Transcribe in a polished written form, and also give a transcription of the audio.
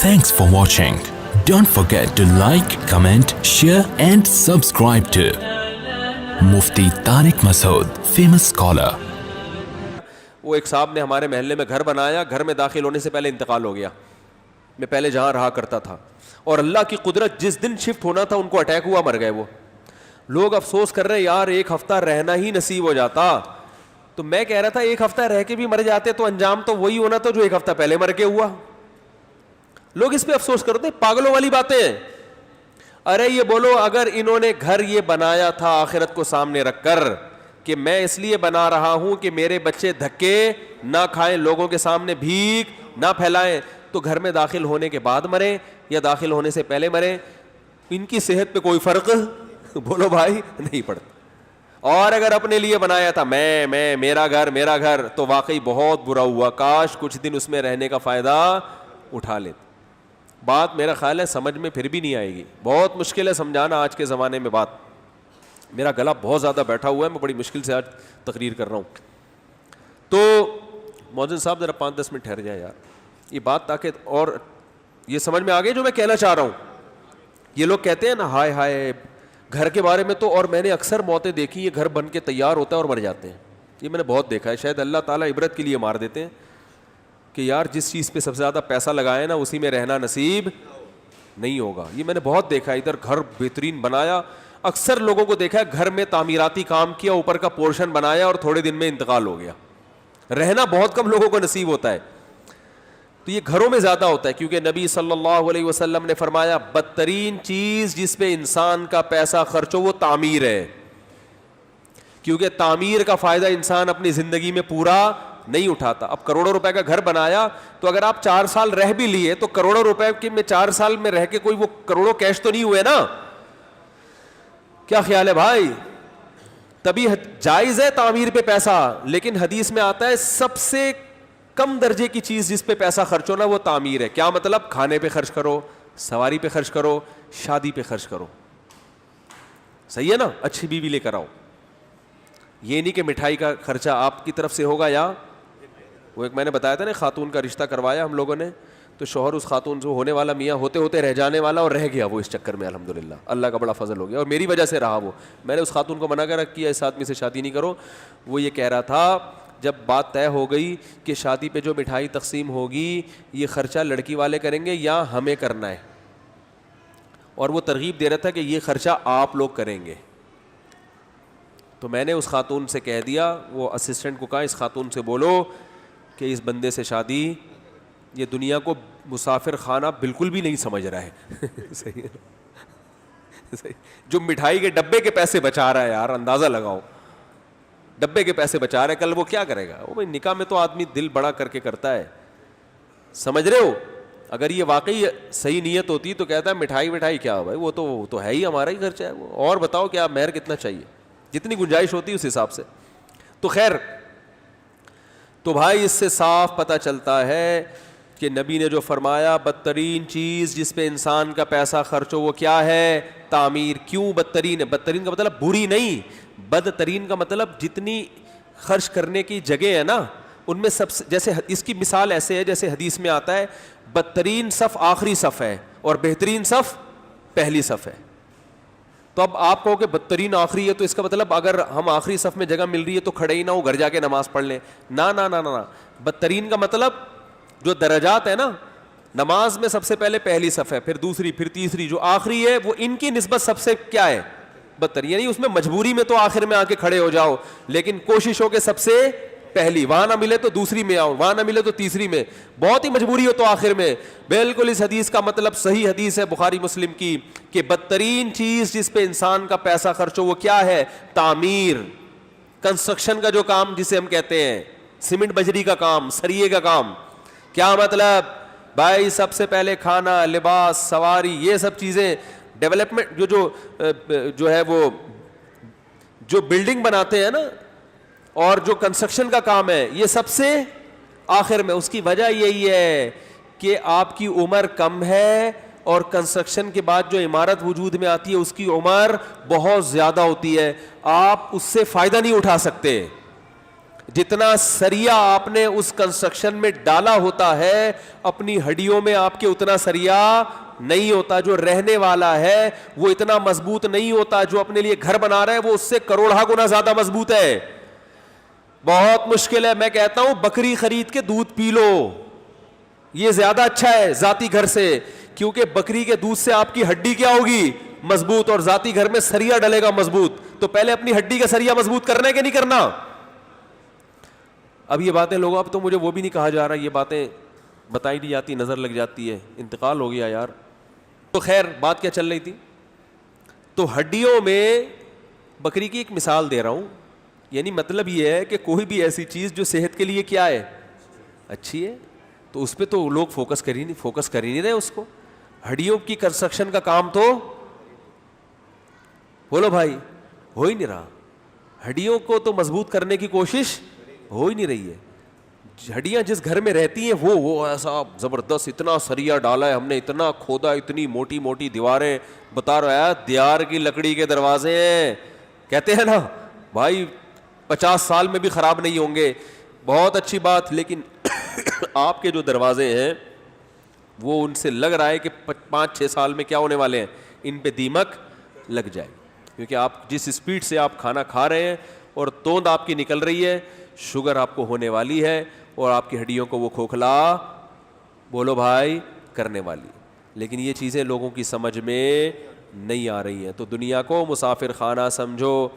Thanks for watching. Don't forget to like, comment, share and subscribe to Mufti Tariq Masood, famous scholar. وہ ایک صاحب نے ہمارے محلے میں گھر بنایا, گھر میں داخل ہونے سے پہلے انتقال ہو گیا. میں پہلے جہاں رہا کرتا تھا, اور اللہ کی قدرت جس دن شفٹ ہونا تھا ان کو اٹیک ہوا, مر گئے. وہ لوگ افسوس کر رہے ہیں یار ایک ہفتہ رہنا ہی نصیب ہو جاتا. تو میں کہہ رہا تھا ایک ہفتہ رہ کے بھی مر جاتے تو انجام تو وہی ہونا تھا جو ایک ہفتہ پہلے مر کے ہوا. لوگ اس پہ افسوس کرتے ہیں, پاگلوں والی باتیں ہیں. ارے یہ بولو اگر انہوں نے گھر یہ بنایا تھا آخرت کو سامنے رکھ کر کہ میں اس لیے بنا رہا ہوں کہ میرے بچے دھکے نہ کھائیں, لوگوں کے سامنے بھیک نہ پھیلائیں, تو گھر میں داخل ہونے کے بعد مریں یا داخل ہونے سے پہلے مریں, ان کی صحت پہ کوئی فرق بولو بھائی نہیں پڑتا. اور اگر اپنے لیے بنایا تھا میں میرا گھر, تو واقعی بہت برا ہوا. کاش کچھ دن اس میں رہنے کا فائدہ اٹھا لیتے. بات میرا خیال ہے سمجھ میں پھر بھی نہیں آئے گی, بہت مشکل ہے سمجھانا آج کے زمانے میں. بات میرا گلا بہت زیادہ بیٹھا ہوا ہے, میں بڑی مشکل سے آج تقریر کر رہا ہوں. تو مؤذن صاحب ذرا 5-10 منٹ ٹھہر جائیں یار, یہ بات تاکہ اور یہ سمجھ میں آ گئی جو میں کہنا چاہ رہا ہوں. یہ لوگ کہتے ہیں نا ہائے ہائے گھر کے بارے میں, تو اور میں نے اکثر موتیں دیکھی, یہ گھر بن کے تیار ہوتا ہے اور مر جاتے ہیں. یہ میں نے بہت دیکھا ہے. شاید اللہ تعالیٰ عبرت کے لیے مار دیتے ہیں کہ یار جس چیز پہ سب سے زیادہ پیسہ لگائے نا اسی میں رہنا نصیب نہیں ہوگا. یہ میں نے بہت دیکھا. ادھر گھر بہترین بنایا, اکثر لوگوں کو دیکھا ہے گھر میں تعمیراتی کام کیا, اوپر کا پورشن بنایا اور تھوڑے دن میں انتقال ہو گیا. رہنا بہت کم لوگوں کو نصیب ہوتا ہے. تو یہ گھروں میں زیادہ ہوتا ہے, کیونکہ نبی صلی اللہ علیہ وسلم نے فرمایا بدترین چیز جس پہ انسان کا پیسہ خرچ ہو وہ تعمیر ہے, کیونکہ تعمیر کا فائدہ انسان اپنی زندگی میں پورا نہیں اٹھاتا. اب کروڑوں روپے کا گھر بنایا تو اگر آپ 4 سال رہ بھی لیے تو کروڑوں روپے کے میں 4 سال میں رہ کے کوئی وہ کروڑوں کیش تو نہیں ہوئے نا. کیا خیال ہے بھائی؟ تبھی جائز ہے تعمیر پہ پیسہ, لیکن حدیث میں آتا ہے سب سے کم درجے کی چیز جس پہ پیسہ خرچ ہونا وہ تعمیر ہے. کیا مطلب؟ کھانے پہ خرچ کرو, سواری پہ خرچ کرو, شادی پہ خرچ کرو. صحیح ہے نا؟ اچھی بیوی لے کر آؤ. یہ نہیں کہ مٹھائی کا خرچہ آپ کی طرف سے ہوگا, یا وہ ایک میں نے بتایا تھا نا خاتون کا رشتہ کروایا ہم لوگوں نے, تو شوہر اس خاتون سے ہونے والا میاں ہوتے ہوتے رہ جانے والا, اور رہ گیا وہ اس چکر میں. الحمدللہ اللہ کا بڑا فضل ہو گیا, اور میری وجہ سے رہا وہ. میں نے اس خاتون کو منع کر کیا اس آدمی سے شادی نہیں کرو. وہ یہ کہہ رہا تھا جب بات طے ہو گئی کہ شادی پہ جو مٹھائی تقسیم ہوگی یہ خرچہ لڑکی والے کریں گے یا ہمیں کرنا ہے, اور وہ ترغیب دے رہا تھا کہ یہ خرچہ آپ لوگ کریں گے. تو میں نے اس خاتون سے کہہ دیا, وہ اسسٹنٹ کو کہا اس خاتون سے بولو کہ اس بندے سے شادی, یہ دنیا کو مسافر خانہ بالکل بھی نہیں سمجھ رہا ہے. صحیح ہے, جو مٹھائی کے ڈبے کے پیسے بچا رہا ہے یار, اندازہ لگاؤ ڈبے کے پیسے بچا رہا ہے, کل وہ کیا کرے گا؟ وہ نکاح میں تو آدمی دل بڑا کر کے کرتا ہے, سمجھ رہے ہو؟ اگر یہ واقعی صحیح نیت ہوتی تو کہتا ہے مٹھائی کیا بھائی, وہ تو ہے ہی ہمارا ہی خرچہ ہے وہ, اور بتاؤ کیا مہر کتنا چاہیے, جتنی گنجائش ہوتی ہے اس حساب سے. تو خیر, تو بھائی اس سے صاف پتہ چلتا ہے کہ نبی نے جو فرمایا بدترین چیز جس پہ انسان کا پیسہ خرچ ہو وہ کیا ہے؟ تعمیر. کیوں بدترین ہے؟ بدترین کا مطلب بری نہیں, بدترین کا مطلب جتنی خرچ کرنے کی جگہ ہے نا ان میں سب سے, جیسے اس کی مثال ایسے ہے جیسے حدیث میں آتا ہے بدترین صف آخری صف ہے اور بہترین صف پہلی صف ہے. تو اب آپ کہو کہ بدترین آخری ہے, تو اس کا مطلب اگر ہم آخری صف میں جگہ مل رہی ہے تو کھڑے ہی نہ ہو, گھر جا کے نماز پڑھ لیں. نہ, بدترین کا مطلب جو درجات ہے نا, نماز میں سب سے پہلے پہلی صف ہے, پھر دوسری, پھر تیسری, جو آخری ہے وہ ان کی نسبت سب سے کیا ہے؟ بدتر. یعنی اس میں مجبوری میں تو آخر میں آ کے کھڑے ہو جاؤ, لیکن کوشش ہو کہ سب سے پہلی, وہاں نہ ملے تو دوسری میں آؤ, وہاں نہ ملے تو تیسری میں, بہت ہی مجبوری ہو تو آخر میں. بالکل اس حدیث کا مطلب صحیح حدیث ہے بخاری مسلم کی کہ بدترین چیز جس پہ انسان کا پیسہ خرچ ہو وہ کیا ہے؟ تعمیر, کنسٹرکشن کا جو کام جسے ہم کہتے ہیں, سیمنٹ بجری کا کام, سریے کا کام. کیا مطلب بھائی؟ سب سے پہلے کھانا, لباس, سواری, یہ سب چیزیں, ڈیولپمنٹ جو ہے وہ جو بلڈنگ بناتے ہیں نا, اور جو کنسٹرکشن کا کام ہے یہ سب سے آخر میں. اس کی وجہ یہی ہے کہ آپ کی عمر کم ہے, اور کنسٹرکشن کے بعد جو عمارت وجود میں آتی ہے اس کی عمر بہت زیادہ ہوتی ہے, آپ اس سے فائدہ نہیں اٹھا سکتے. جتنا سریا آپ نے اس کنسٹرکشن میں ڈالا ہوتا ہے اپنی ہڈیوں میں آپ کے اتنا سریا نہیں ہوتا. جو رہنے والا ہے وہ اتنا مضبوط نہیں ہوتا. جو اپنے لیے گھر بنا رہا ہے وہ اس سے کروڑا گنا زیادہ مضبوط ہے. بہت مشکل ہے. میں کہتا ہوں بکری خرید کے دودھ پی لو, یہ زیادہ اچھا ہے ذاتی گھر سے, کیونکہ بکری کے دودھ سے آپ کی ہڈی کیا ہوگی؟ مضبوط. اور ذاتی گھر میں سریا ڈلے گا مضبوط. تو پہلے اپنی ہڈی کا سریا مضبوط کرنا ہے کہ نہیں کرنا؟ اب یہ باتیں لوگوں, اب تو مجھے وہ بھی نہیں کہا جا رہا, یہ باتیں بتائی نہیں جاتی, نظر لگ جاتی ہے, انتقال ہو گیا یار. تو خیر بات کیا چل رہی تھی؟ تو ہڈیوں میں بکری کی ایک مثال دے رہا ہوں. یعنی مطلب یہ ہے کہ کوئی بھی ایسی چیز جو صحت کے لیے کیا ہے؟ اچھی ہے, تو اس پہ تو لوگ فوکس کر ہی نہیں رہے اس کو. ہڈیوں کی کنسٹرکشن کا کام تو بولو بھائی ہو ہی نہیں رہا. ہڈیوں کو تو مضبوط کرنے کی کوشش ہو ہی نہیں رہی ہے. ہڈیاں جس گھر میں رہتی ہیں وہ ایسا زبردست, اتنا سریا ڈالا ہے ہم نے, اتنا کھودا, اتنی موٹی موٹی دیواریں, بتا رہا ہے دیار کی لکڑی کے دروازے ہیں. کہتے ہیں نا بھائی 50 سال میں بھی خراب نہیں ہوں گے, بہت اچھی بات. لیکن آپ کے جو دروازے ہیں وہ ان سے لگ رہا ہے کہ 5-6 سال میں کیا ہونے والے ہیں, ان پہ دیمک لگ جائے. کیونکہ آپ جس اسپیڈ سے آپ کھانا کھا رہے ہیں اور توند آپ کی نکل رہی ہے, شوگر آپ کو ہونے والی ہے اور آپ کی ہڈیوں کو وہ کھوکھلا بولو بھائی کرنے والی. لیکن یہ چیزیں لوگوں کی سمجھ میں نہیں آ رہی ہیں. تو دنیا کو مسافر خانہ سمجھو.